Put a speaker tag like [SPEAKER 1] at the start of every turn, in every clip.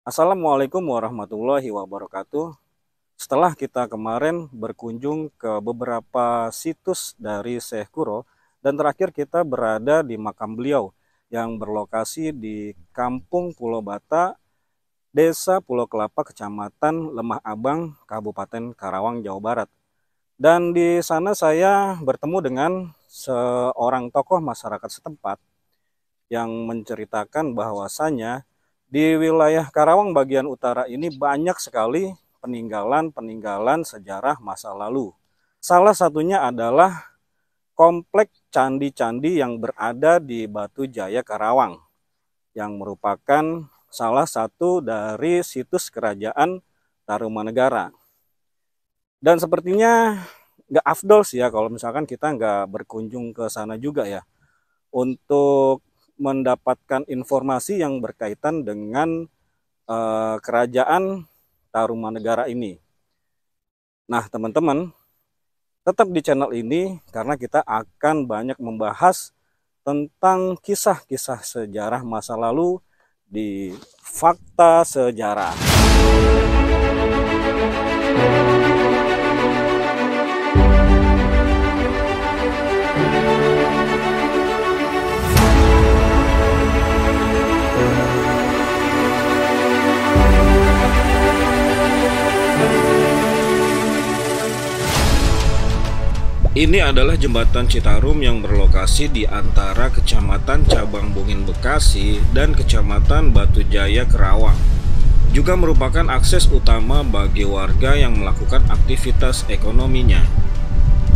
[SPEAKER 1] Assalamualaikum warahmatullahi wabarakatuh. Setelah kita kemarin berkunjung ke beberapa situs dari Syekh Kuro, dan terakhir kita berada di makam beliau yang berlokasi di Kampung Pulau Bata, Desa Pulau Kelapa, Kecamatan Lemah Abang, Kabupaten Karawang, Jawa Barat. Dan di sana saya bertemu dengan seorang tokoh masyarakat setempat yang menceritakan bahwasannya di wilayah Karawang bagian utara ini banyak sekali peninggalan-peninggalan sejarah masa lalu. Salah satunya adalah kompleks candi-candi yang berada di Batu Jaya Karawang, yang merupakan salah satu dari situs kerajaan Tarumanegara. Dan sepertinya nggak afdol sih ya kalau misalkan kita nggak berkunjung ke sana juga ya, untuk mendapatkan informasi yang berkaitan dengan kerajaan Tarumanegara ini. Nah, teman-teman, tetap di channel ini karena kita akan banyak membahas tentang kisah-kisah sejarah masa lalu di Fakta Sejarah. Ini adalah jembatan Citarum yang berlokasi di antara Kecamatan Cabang Bungin Bekasi dan Kecamatan Batu Jaya Kerawang. Juga merupakan akses utama bagi warga yang melakukan aktivitas ekonominya.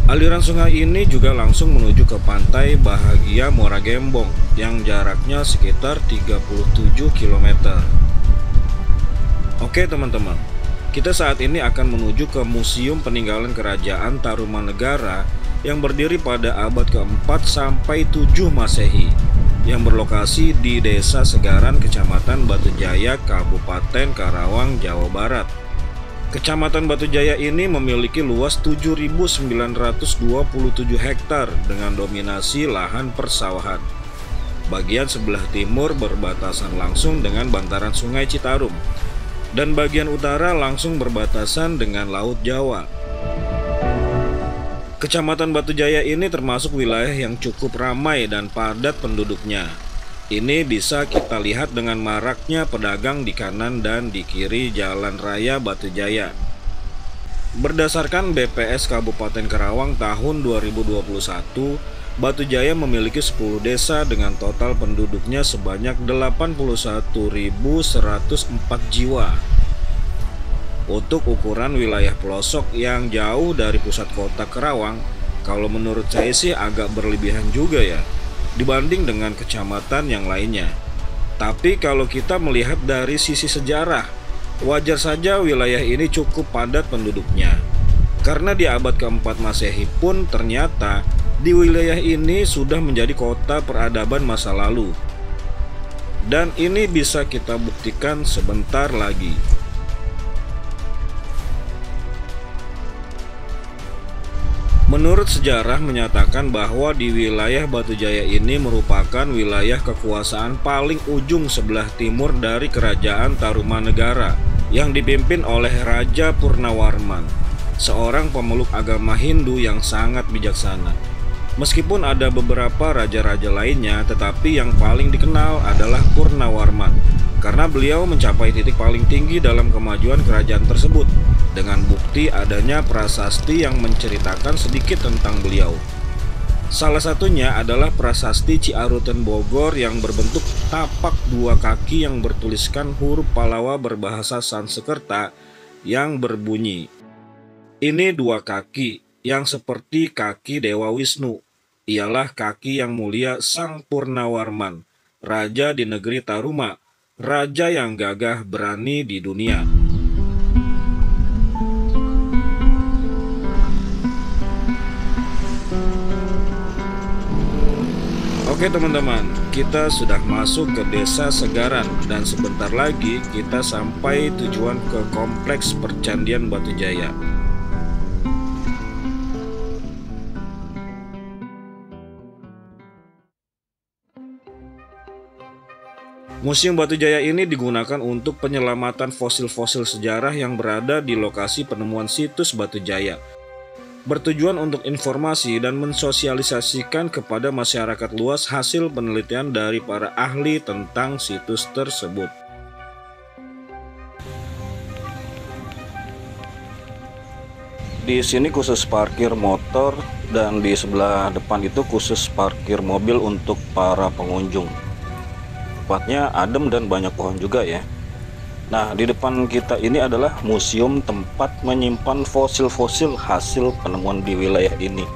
[SPEAKER 1] Aliran sungai ini juga langsung menuju ke pantai Bahagia Muara Gembong yang jaraknya sekitar 37 km. Oke teman-teman, kita saat ini akan menuju ke Museum Peninggalan Kerajaan Tarumanegara yang berdiri pada abad keempat sampai 7 Masehi, yang berlokasi di Desa Segaran, Kecamatan Batu Jaya, Kabupaten Karawang, Jawa Barat. Kecamatan Batu Jaya ini memiliki luas 7.927 hektar dengan dominasi lahan persawahan. Bagian sebelah timur berbatasan langsung dengan bantaran Sungai Citarum, dan bagian utara langsung berbatasan dengan Laut Jawa. Kecamatan Batu Jaya ini termasuk wilayah yang cukup ramai dan padat penduduknya. Ini bisa kita lihat dengan maraknya pedagang di kanan dan di kiri Jalan Raya Batu Jaya. Berdasarkan BPS Kabupaten Karawang tahun 2021, Batu Jaya memiliki 10 desa dengan total penduduknya sebanyak 81.104 jiwa. Untuk ukuran wilayah pelosok yang jauh dari pusat kota Karawang, kalau menurut saya sih agak berlebihan juga ya, dibanding dengan kecamatan yang lainnya. Tapi kalau kita melihat dari sisi sejarah, wajar saja wilayah ini cukup padat penduduknya. Karena di abad keempat Masehi pun ternyata di wilayah ini sudah menjadi kota peradaban masa lalu. Dan ini bisa kita buktikan sebentar lagi. Menurut sejarah menyatakan bahwa di wilayah Batu Jaya ini merupakan wilayah kekuasaan paling ujung sebelah timur dari Kerajaan Tarumanegara yang dipimpin oleh Raja Purnawarman, seorang pemeluk agama Hindu yang sangat bijaksana. Meskipun ada beberapa raja-raja lainnya, tetapi yang paling dikenal adalah Purnawarman karena beliau mencapai titik paling tinggi dalam kemajuan kerajaan tersebut dengan bukti adanya prasasti yang menceritakan sedikit tentang beliau. Salah satunya adalah prasasti Ciaruten Bogor yang berbentuk tapak dua kaki yang bertuliskan huruf Palawa berbahasa Sanskerta yang berbunyi, "Ini dua kaki yang seperti kaki Dewa Wisnu. Ialah kaki yang mulia Sang Purnawarman, raja di negeri Taruma, raja yang gagah berani di dunia." Oke teman-teman, kita sudah masuk ke Desa Segaran dan sebentar lagi kita sampai tujuan ke Kompleks Percandian Batu Jaya. Museum Batu Jaya ini digunakan untuk penyelamatan fosil-fosil sejarah yang berada di lokasi penemuan situs Batu Jaya. Bertujuan untuk informasi dan mensosialisasikan kepada masyarakat luas hasil penelitian dari para ahli tentang situs tersebut. Di sini khusus parkir motor dan di sebelah depan itu khusus parkir mobil untuk para pengunjung. Tempatnya adem dan banyak pohon juga ya. Nah, di depan kita ini adalah museum tempat menyimpan fosil-fosil hasil penemuan di wilayah ini.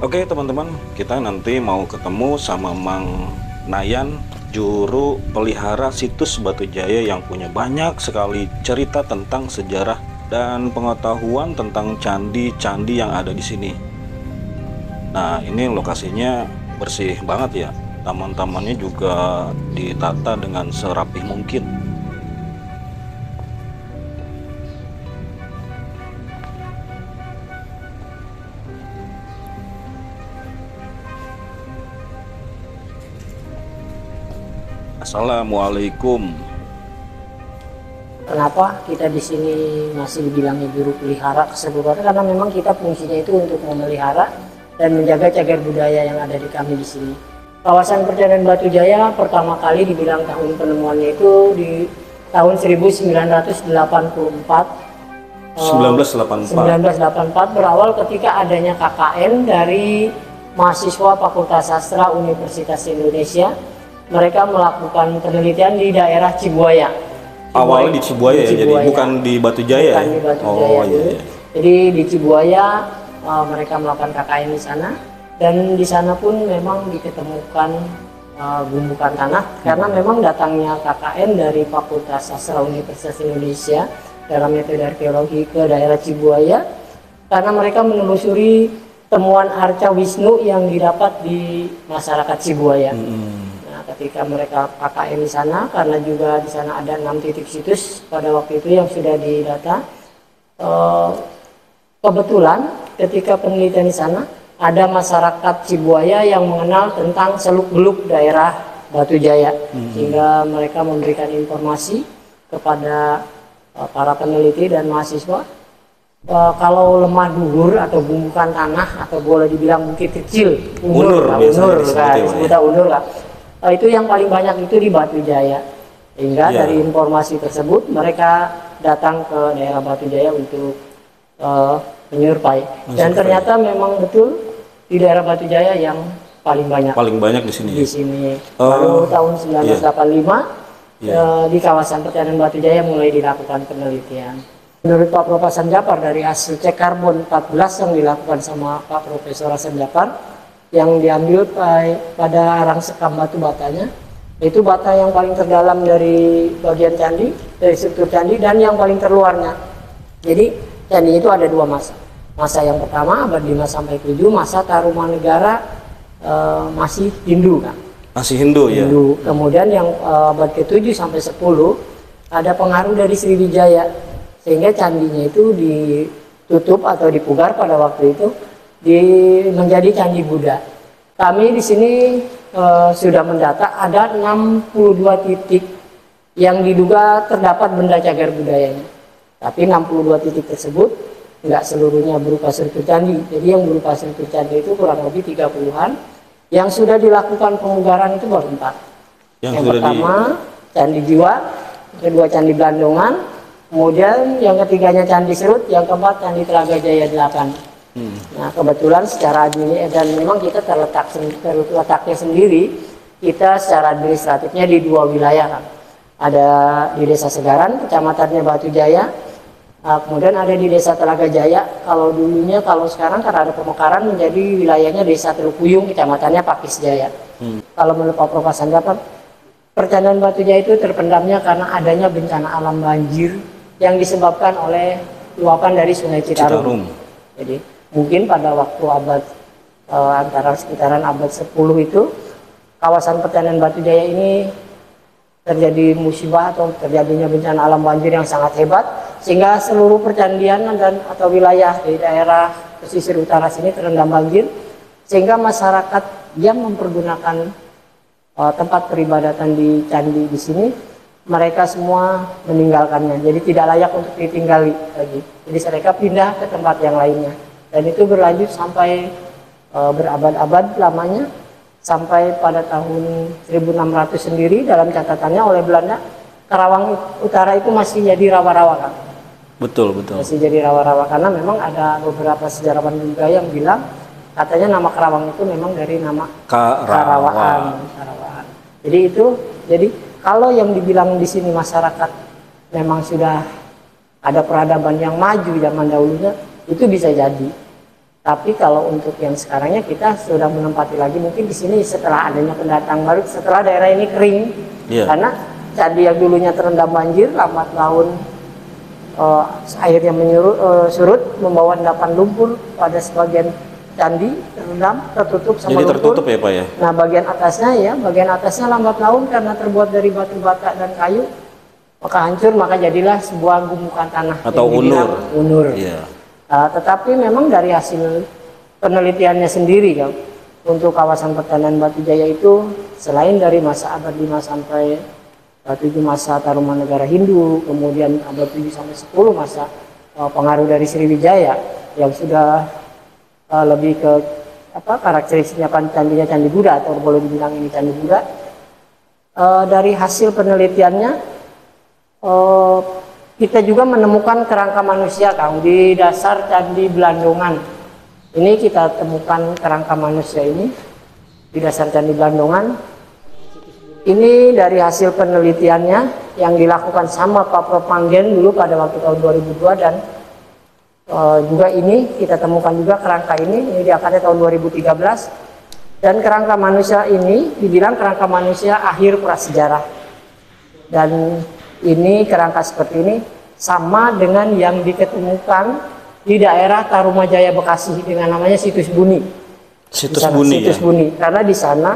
[SPEAKER 1] Oke teman-teman, kita nanti mau ketemu sama Mang Nayan, juru pelihara situs Batu Jaya yang punya banyak sekali cerita tentang sejarah dan pengetahuan tentang candi-candi yang ada di sini. Nah, ini lokasinya bersih banget ya. Taman-tamannya juga ditata dengan serapih mungkin. Assalamualaikum.
[SPEAKER 2] Kenapa kita di sini masih dibilangnya juru pelihara keseluruhan? Karena memang kita fungsinya itu untuk memelihara dan menjaga cagar budaya yang ada di kami di sini. Kawasan Percandaan Batu Jaya pertama kali dibilang tahun penemuannya itu di tahun 1984. 1984 berawal ketika adanya KKN dari mahasiswa Fakultas Sastra Universitas Indonesia. Mereka melakukan penelitian di daerah Cibuaya.
[SPEAKER 1] Awalnya di Cibuaya ya, jadi bukan di Batu Jaya.
[SPEAKER 2] Bukan di Batu Jaya. Iya. Jadi di Cibuaya mereka melakukan KKN di sana, dan di sana pun memang diketemukan gundukan tanah karena memang datangnya KKN dari Fakultas Sastra Universitas Indonesia dalam metode arkeologi ke daerah Cibuaya karena mereka menelusuri temuan arca Wisnu yang didapat di masyarakat Cibuaya. Ketika mereka KKN di sana, karena juga di sana ada 6 titik situs pada waktu itu yang sudah didata. Kebetulan ketika penelitian di sana ada masyarakat Cibuaya yang mengenal tentang seluk-beluk daerah Batu Jaya, sehingga mereka memberikan informasi kepada para peneliti dan mahasiswa. Kalau lemah duhur atau gundukan tanah atau boleh dibilang bukit kecil, unur lah. Itu yang paling banyak itu di Batu Jaya, sehingga dari informasi tersebut mereka datang ke daerah Batu Jaya untuk menyurvei, dan ternyata memang betul di daerah Batu Jaya yang paling banyak di sini. Baru tahun 1985 di kawasan Percandaan Batu Jaya mulai dilakukan penelitian. Menurut Pak Profesor Hasan Djafar, dari hasil cek karbon 14 yang dilakukan sama Pak Profesor Hasan Djafar, yang diambil pada arang sekam batu batanya, itu bata yang paling terdalam dari bagian candi, dari struktur candi, dan yang paling terluarnya. Jadi candi itu ada dua masa. Masa yang pertama abad 5 sampai 7, masa Tarumanegara masih Hindu kan.
[SPEAKER 1] Masih Hindu ya.
[SPEAKER 2] Kemudian yang abad ke-7 sampai 10 ada pengaruh dari Sriwijaya, sehingga candinya itu ditutup atau dipugar pada waktu itu menjadi candi Buddha. Kami di sini sudah mendata ada 62 titik yang diduga terdapat benda cagar budayanya. Tapi 62 titik tersebut nggak seluruhnya berupa struktur candi. Jadi yang berupa struktur candi itu kurang lebih 30-an. Yang sudah dilakukan pemugaran itu baru 4. Yang pertama Candi Jiwa, kedua Candi Blandongan, kemudian yang ketiganya Candi Serut, yang keempat Candi Telaga Jaya 8. Nah, kebetulan secara dan memang kita terletaknya sendiri, kita secara administratifnya di 2 wilayah kan. Ada di Desa Segaran, kecamatannya Batu Jaya, kemudian ada di Desa Telaga Jaya. Kalau sekarang karena ada pemekaran menjadi wilayahnya Desa Teluk Puyung, kecamatannya Pakis Jaya. Kalau menurut Pak Profesor Hasan Djafar, Percandaan Batu Jaya itu terpendamnya karena adanya bencana alam banjir yang disebabkan oleh luapan dari Sungai Citarum. Jadi mungkin pada waktu abad antara sekitaran abad 10 itu kawasan Percandaan Batu Jaya ini terjadi musibah atau terjadinya bencana alam banjir yang sangat hebat, sehingga seluruh percandian dan atau wilayah di daerah pesisir utara sini terendam banjir, sehingga masyarakat yang mempergunakan tempat peribadatan di candi di sini, mereka semua meninggalkannya. Jadi tidak layak untuk ditinggali lagi. Jadi mereka pindah ke tempat yang lainnya. Dan itu berlanjut sampai berabad-abad lamanya, sampai pada tahun 1600 sendiri dalam catatannya oleh Belanda, Karawang Utara itu masih jadi rawa-rawa, Kang.
[SPEAKER 1] Betul, betul.
[SPEAKER 2] Masih jadi rawa-rawa karena memang ada beberapa sejarawan juga yang bilang katanya nama Karawang itu memang dari nama Karawaan. Jadi kalau yang dibilang di sini masyarakat memang sudah ada peradaban yang maju zaman dahulunya, itu bisa jadi. Tapi kalau untuk yang sekarangnya kita sudah menempati lagi mungkin di sini setelah adanya pendatang baru, setelah daerah ini kering, karena candi yang dulunya terendam banjir, lambat laun airnya surut membawa endapan lumpur pada sebagian candi terendam, tertutup sama
[SPEAKER 1] jadi
[SPEAKER 2] lumpur.
[SPEAKER 1] Tertutup ya Pak ya? Nah
[SPEAKER 2] bagian atasnya lambat laun karena terbuat dari batu bata dan kayu, maka hancur, maka jadilah sebuah gundukan tanah
[SPEAKER 1] atau unur.
[SPEAKER 2] Iya. Tetapi memang dari hasil penelitiannya sendiri, Kang, untuk kawasan pertanian Batu Jaya itu selain dari masa abad 5 sampai 7 masa Tarumanegara Hindu, kemudian abad 7 sampai 10 masa pengaruh dari Sriwijaya yang sudah lebih ke karakteristiknya candinya candi Buddha, atau boleh dibilang ini candi Buddha. Dari hasil penelitiannya kita juga menemukan kerangka manusia, Kang, di dasar candi Blandongan. Ini kita temukan kerangka manusia ini di dasar candi Blandongan. Ini dari hasil penelitiannya yang dilakukan sama Pak Prof Manggen dulu pada waktu tahun 2002, dan juga ini kita temukan juga kerangka ini diangkatnya tahun 2013. Dan kerangka manusia ini dibilang kerangka manusia akhir prasejarah. Dan ini kerangka seperti ini sama dengan yang diketemukan di daerah Tarumajaya Bekasi dengan namanya Situs Buni. Situs Buni. Karena di sana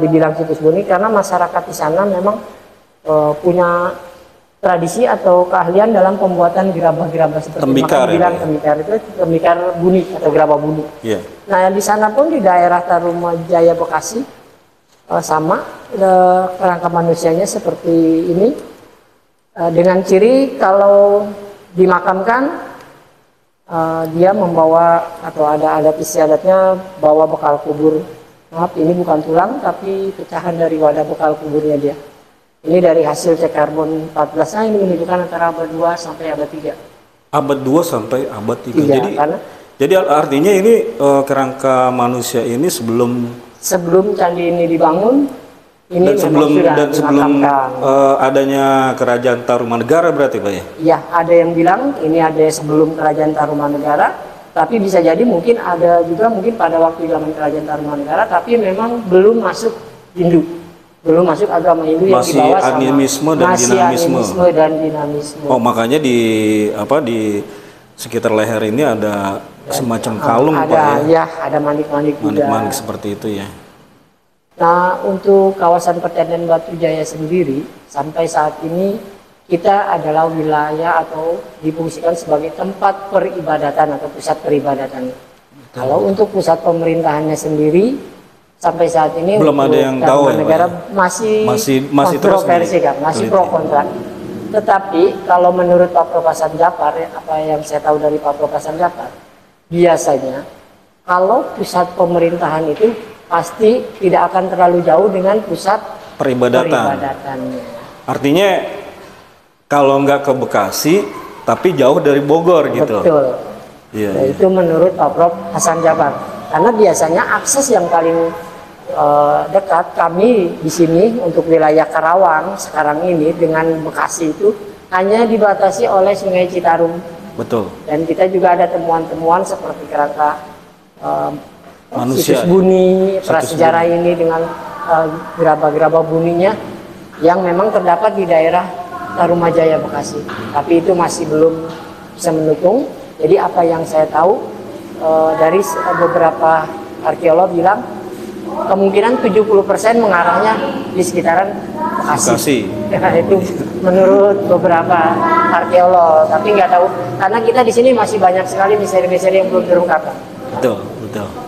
[SPEAKER 2] dibilang Situs Buni karena masyarakat di sana memang punya tradisi atau keahlian dalam pembuatan gerabah-gerabah seperti
[SPEAKER 1] tembikar.
[SPEAKER 2] Tembikar itu tembikar buni atau gerabah buni.
[SPEAKER 1] Yeah.
[SPEAKER 2] Nah di sana pun di daerah Tarumajaya Bekasi sama kerangka manusianya seperti ini. Dengan ciri kalau dimakamkan dia membawa atau ada adat istiadatnya bawa bekal kubur. Maaf, ini bukan tulang tapi pecahan dari wadah bekal kuburnya dia. Ini dari hasil cek karbon 14. Nah ini menunjukkan antara abad 2 sampai abad 3.
[SPEAKER 1] Abad 2 sampai abad 3. Jadi artinya ini kerangka manusia ini sebelum
[SPEAKER 2] candi ini dibangun. Ini
[SPEAKER 1] sebelum adanya kerajaan Tarumanegara berarti Pak ya?
[SPEAKER 2] Iya, ada yang bilang ini ada sebelum kerajaan Tarumanegara, tapi bisa jadi mungkin ada juga mungkin pada waktu zaman kerajaan Tarumanegara, tapi memang belum masuk Hindu, belum masuk agama Hindu yang dibawa sama
[SPEAKER 1] animisme dan dinamisme. Oh makanya di sekitar leher ini ada semacam kalung Pak ya?
[SPEAKER 2] Ya, ada manik-manik juga.
[SPEAKER 1] Manik-manik seperti itu ya.
[SPEAKER 2] Nah, untuk kawasan pertanian Batu Jaya sendiri, sampai saat ini kita adalah wilayah atau difungsikan sebagai tempat peribadatan atau pusat peribadatan. Kalau untuk pusat pemerintahannya sendiri, sampai saat ini
[SPEAKER 1] belum ada yang tahu
[SPEAKER 2] negara masih kontroversi, kan, masih pro kontra. Tetapi kalau menurut Pak Prof Hasan Djafar, apa yang saya tahu dari Pak Prof Hasan Djafar, biasanya kalau pusat pemerintahan itu pasti tidak akan terlalu jauh dengan pusat peribadatannya.
[SPEAKER 1] Artinya kalau nggak ke Bekasi, tapi jauh dari Bogor gitu.
[SPEAKER 2] Betul. Iya, nah, itu menurut Pak Prof Hasan Djafar. Karena biasanya akses yang paling dekat kami di sini untuk wilayah Karawang sekarang ini dengan Bekasi itu hanya dibatasi oleh Sungai Citarum.
[SPEAKER 1] Betul.
[SPEAKER 2] Dan kita juga ada temuan-temuan seperti kerangka
[SPEAKER 1] manusia,
[SPEAKER 2] Situs Buni, prasejarah ini dengan gerabah-gerabah buninya yang memang terdapat di daerah Tarumajaya Bekasi. Tapi itu masih belum bisa mendukung. Jadi apa yang saya tahu dari beberapa arkeolog bilang kemungkinan 70% mengarahnya di sekitaran Bekasi. Itu menurut beberapa arkeolog, tapi nggak tahu karena kita di sini masih banyak sekali misteri-misteri yang belum terungkap.
[SPEAKER 1] Betul, betul.